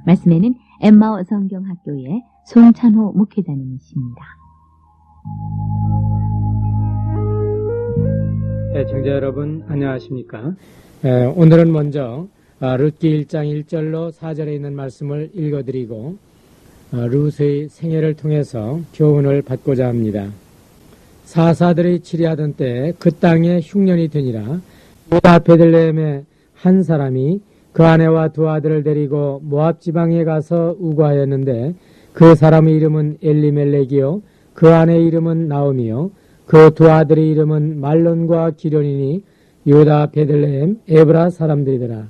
말씀에는 엠마오 성경학교의 송찬호 목회자님이십니다. 청자 여러분 안녕하십니까? 오늘은 먼저 룻기 1장 1절로 4절에 있는 말씀을 읽어드리고 룻의 생애를 통해서 교훈을 받고자 합니다. 사사들이 치리하던 때 그 땅에 흉년이 되니라. 모압 베들레헴의 한 사람이 그 아내와 두 아들을 데리고 모압 지방에 가서 우거하였는데 그 사람의 이름은 엘리멜렉이요 그 아내의 이름은 나오미요 그 두 아들의 이름은 말론과 기련이니 유다 베들레헴 에브라 사람들이더라.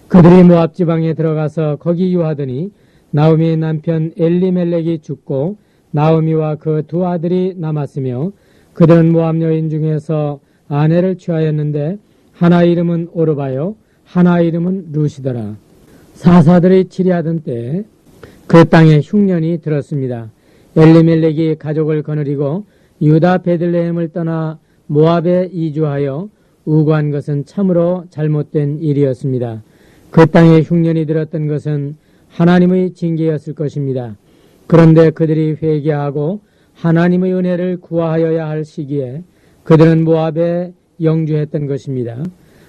그들이 모압 지방에 들어가서 거기 유하더니 나오미의 남편 엘리멜렉이 죽고 나오미와 그 두 아들이 남았으며 그들은 모압 여인 중에서 아내를 취하였는데 하나의 이름은 오르바요 하나의 이름은 룻이더라. 사사들이 치리하던 때 그 땅에 흉년이 들었습니다. 엘리멜렉이 가족을 거느리고 유다 베들레헴을 떠나 모압에 이주하여 우거한 것은 참으로 잘못된 일이었습니다. 그 땅에 흉년이 들었던 것은 하나님의 징계였을 것입니다. 그런데 그들이 회개하고 하나님의 은혜를 구하여야 할 시기에 그들은 모압에 영주했던 것입니다.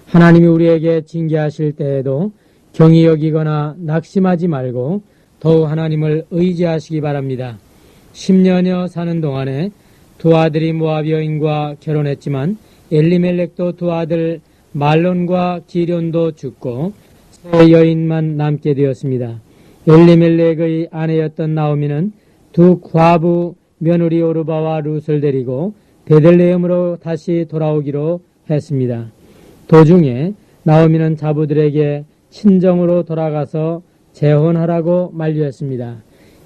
하나님이 우리에게 징계하실 때에도 경히 여기거나 낙심하지 말고 더욱 하나님을 의지하시기 바랍니다. 10년여 사는 동안에 두 아들이 모압 여인과 결혼했지만 엘리멜렉도 두 아들 말론과 기련도 죽고 세 여인만 남게 되었습니다. 엘리멜렉의 아내였던 나오미는 두 과부 며느리 오르바와 룻을 데리고 베들레헴으로 다시 돌아오기로 했습니다. 도중에 나오미는 자부들에게 친정으로 돌아가서 재혼하라고 만류했습니다.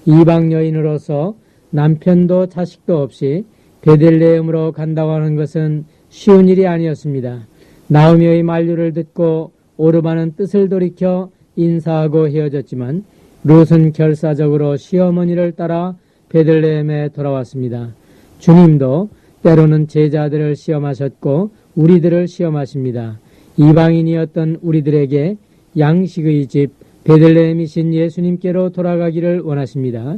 이방 여인으로서 남편도 자식도 없이 베들레헴으로 간다고 하는 것은 쉬운 일이 아니었습니다. 나오미의 만류를 듣고 오르바는 뜻을 돌이켜 인사하고 헤어졌지만 룻은 결사적으로 시어머니를 따라 베들레헴에 돌아왔습니다. 주님도 때로는 제자들을 시험하셨고 우리들을 시험하십니다. 이방인이었던 우리들에게 양식의 집 베들레헴이신 예수님께로 돌아가기를 원하십니다.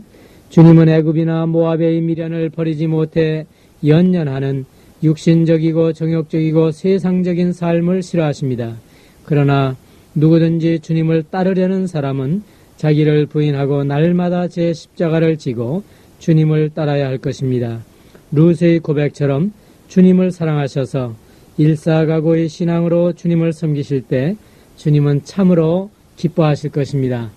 주님은 애굽이나 모압의 미련을 버리지 못해 연연하는 육신적이고 정욕적이고 세상적인 삶을 싫어하십니다. 그러나 누구든지 주님을 따르려는 사람은 자기를 부인하고 날마다 제 십자가를 지고 주님을 따라야 할 것입니다. 룻의 고백처럼 주님을 사랑하셔서 일사각오의 신앙으로 주님을 섬기실 때 주님은 참으로 기뻐하실 것입니다.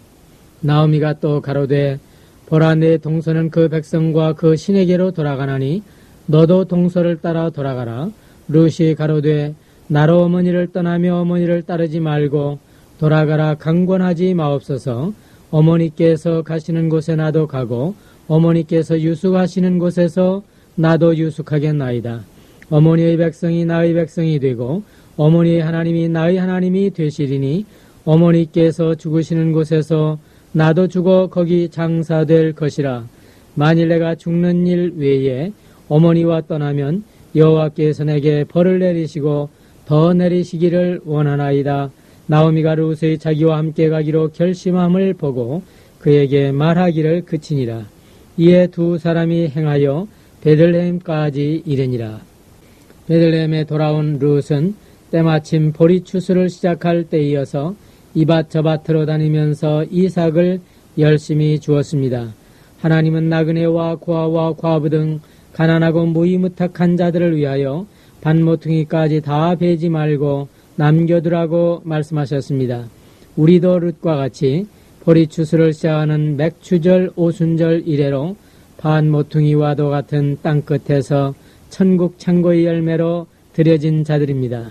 나오미가 또 가로되 보라 내 동서는 그 백성과 그 신에게로 돌아가나니 너도 동서를 따라 돌아가라. 룻이 가로되 나로 어머니를 떠나며 어머니를 따르지 말고 돌아가라 강권하지 마옵소서. 어머니께서 가시는 곳에 나도 가고 어머니께서 유숙하시는 곳에서 나도 유숙하겠나이다. 어머니의 백성이 나의 백성이 되고 어머니의 하나님이 나의 하나님이 되시리니 어머니께서 죽으시는 곳에서 나도 죽어 거기 장사될 것이라. 만일 내가 죽는 일 외에 어머니와 떠나면 여호와께서 내게 벌을 내리시고 더 내리시기를 원하나이다. 나오미가 룻의 자기와 함께 가기로 결심함을 보고 그에게 말하기를 그치니라. 이에 두 사람이 행하여 베들레헴까지 이르니라. 베들레헴에 돌아온 룻은 때마침 보리추수를 시작할 때이어서 이밭 저밭으로 다니면서 이삭을 열심히 주었습니다. 하나님은 나그네와 고아와 과부 등 가난하고 무이무탁한 자들을 위하여 밭모퉁이까지 다 베지 말고 남겨두라고 말씀하셨습니다. 우리도 룻과 같이 보리추수를 시작하는 맥추절 오순절 이래로 밭모퉁이와도 같은 땅끝에서 천국 창고의 열매로 들여진 자들입니다.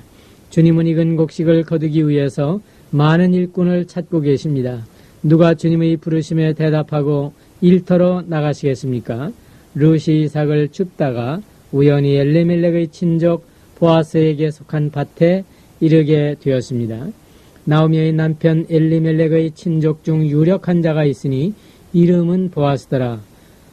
주님은 익은 곡식을 거두기 위해서 많은 일꾼을 찾고 계십니다. 누가 주님의 부르심에 대답하고 일터로 나가시겠습니까? 룻이 이삭을 줍다가 우연히 엘리멜렉의 친족 보아스에게 속한 밭에 이르게 되었습니다. 나오미의 남편 엘리멜렉의 친족 중 유력한 자가 있으니 이름은 보아스더라.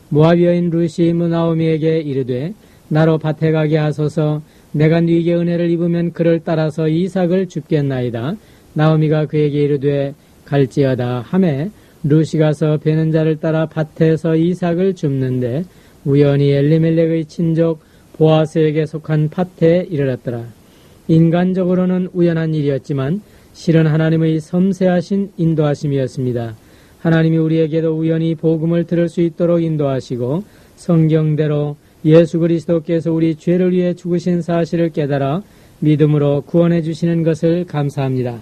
모압 여인 룻이 나오미에게 이르되 나로 밭에 가게 하소서. 내가 네게 은혜를 입으면 그를 따라서 이삭을 줍겠나이다. 나오미가 그에게 이르되 갈지어다 하매 룻이 가서 베는 자를 따라 밭에서 이삭을 줍는데 우연히 엘리멜렉의 친족 보아스에게 속한 밭에 이르렀더라. 인간적으로는 우연한 일이었지만 실은 하나님의 섬세하신 인도하심이었습니다. 하나님이 우리에게도 우연히 복음을 들을 수 있도록 인도하시고 성경대로 예수 그리스도께서 우리 죄를 위해 죽으신 사실을 깨달아 믿음으로 구원해 주시는 것을 감사합니다.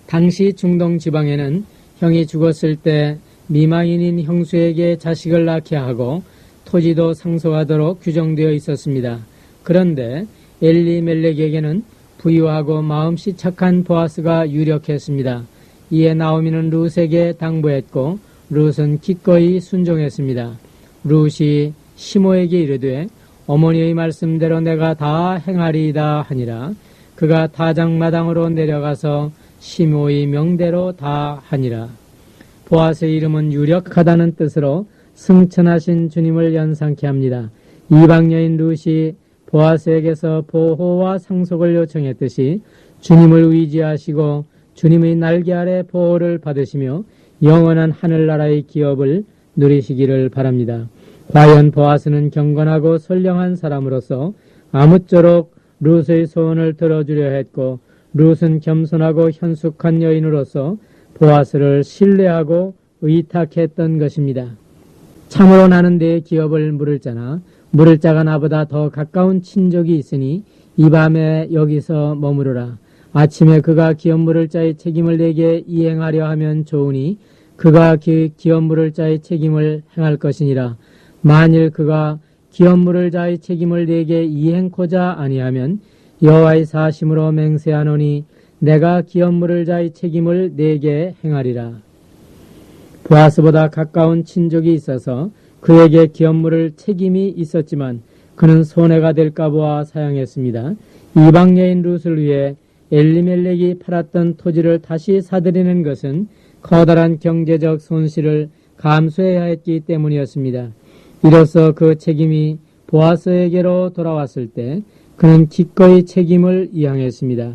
당시 중동 지방에는 형이 죽었을 때 미망인인 형수에게 자식을 낳게 하고 토지도 상속하도록 규정되어 있었습니다. 그런데 엘리멜렉에게는 부유하고 마음씨 착한 보아스가 유력했습니다. 이에 나오미는 룻에게 당부했고 룻은 기꺼이 순종했습니다. 룻이 시모에게 이르되 어머니의 말씀대로 내가 다 행하리이다 하니라. 그가 타작마당으로 내려가서 시모의 명대로 다 하니라. 보아스의 이름은 유력하다는 뜻으로 승천하신 주님을 연상케 합니다. 이방 여인 룻이 보아스에게서 보호와 상속을 요청했듯이 주님을 의지하시고 주님의 날개 아래 보호를 받으시며 영원한 하늘나라의 기업을 누리시기를 바랍니다. 과연 보아스는 경건하고 선량한 사람으로서 아무쪼록 룻의 소원을 들어주려 했고 룻은 겸손하고 현숙한 여인으로서 보아스를 신뢰하고 의탁했던 것입니다. 참으로 나는 내 기업을 물을 자나 물을 자가 나보다 더 가까운 친족이 있으니 이 밤에 여기서 머무르라. 아침에 그가 기업 물을 자의 책임을 내게 이행하려 하면 좋으니 그가 기업 물을 자의 책임을 행할 것이니라. 만일 그가 기업 물을 자의 책임을 내게 이행코자 아니하면 여호와의 사심으로 맹세하노니 내가 기업 물을 자의 책임을 내게 행하리라. 보아스보다 가까운 친족이 있어서 그에게 기업 물을 책임이 있었지만 그는 손해가 될까 보아 사양했습니다. 이방 여인 룻을 위해 엘리멜렉이 팔았던 토지를 다시 사들이는 것은 커다란 경제적 손실을 감수해야 했기 때문이었습니다. 이로써 그 책임이 보아스에게로 돌아왔을 때 그는 기꺼이 책임을 이행했습니다.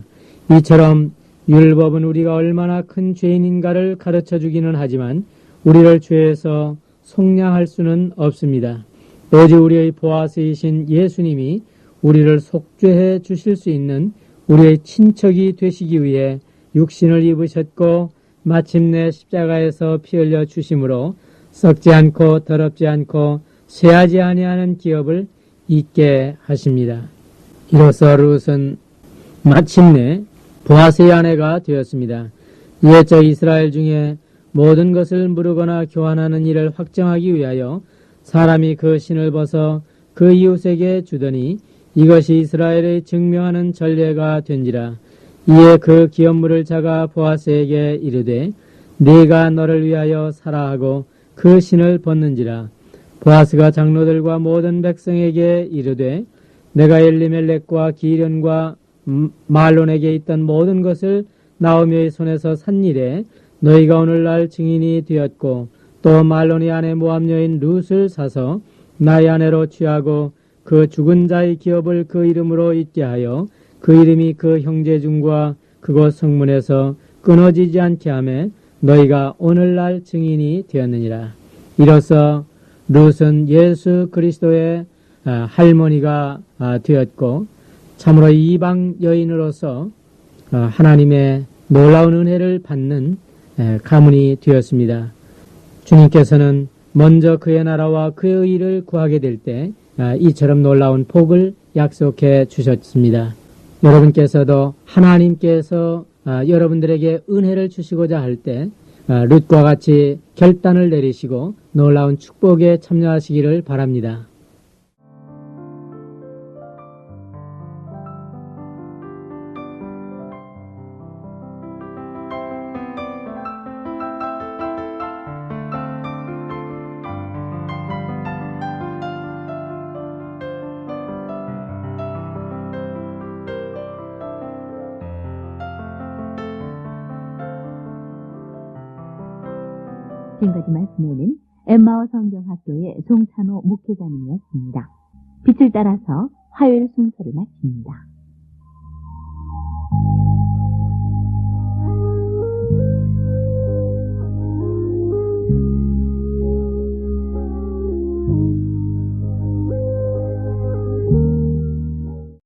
이처럼 율법은 우리가 얼마나 큰 죄인인가를 가르쳐 주기는 하지만 우리를 죄에서 속량할 수는 없습니다. 오직 우리의 보아스이신 예수님이 우리를 속죄해 주실 수 있는 우리의 친척이 되시기 위해 육신을 입으셨고 마침내 십자가에서 피 흘려 주심으로 썩지 않고 더럽지 않고 쇠하지 아니하는 기업을 잊게 하십니다. 이로써 룻은 마침내 보아스의 아내가 되었습니다. 옛적 이스라엘 중에 모든 것을 무르거나 교환하는 일을 확정하기 위하여 사람이 그 신을 벗어 그 이웃에게 주더니 이것이 이스라엘의 증명하는 전례가 된지라. 이에 그 기업 물을 자가 보아스에게 이르되 네가 너를 위하여 사라 하고 그 신을 벗는지라. 보아스가 장로들과 모든 백성에게 이르되 내가 엘리멜렉과 기련과 말론에게 있던 모든 것을 나오미의 손에서 산 일에 너희가 오늘날 증인이 되었고 또 말론의 아내 모압 여인 룻을 사서 나의 아내로 취하고 그 죽은 자의 기업을 그 이름으로 잊게 하여 그 이름이 그 형제 중과 그곳 성문에서 끊어지지 않게 하며 너희가 오늘날 증인이 되었느니라. 이로써 룻은 예수 그리스도의 할머니가 되었고 참으로 이방 여인으로서 하나님의 놀라운 은혜를 받는 가문이 되었습니다. 주님께서는 먼저 그의 나라와 그의 의를 구하게 될 때 이처럼 놀라운 복을 약속해 주셨습니다. 여러분께서도 하나님께서 여러분들에게 은혜를 주시고자 할 때 룻과 같이 결단을 내리시고 놀라운 축복에 참여하시기를 바랍니다. 지금까지 말씀에는 엠마오 성경학교의 송찬호 목회자님이었습니다. 빛을 따라서 화요일 순서를 마칩니다.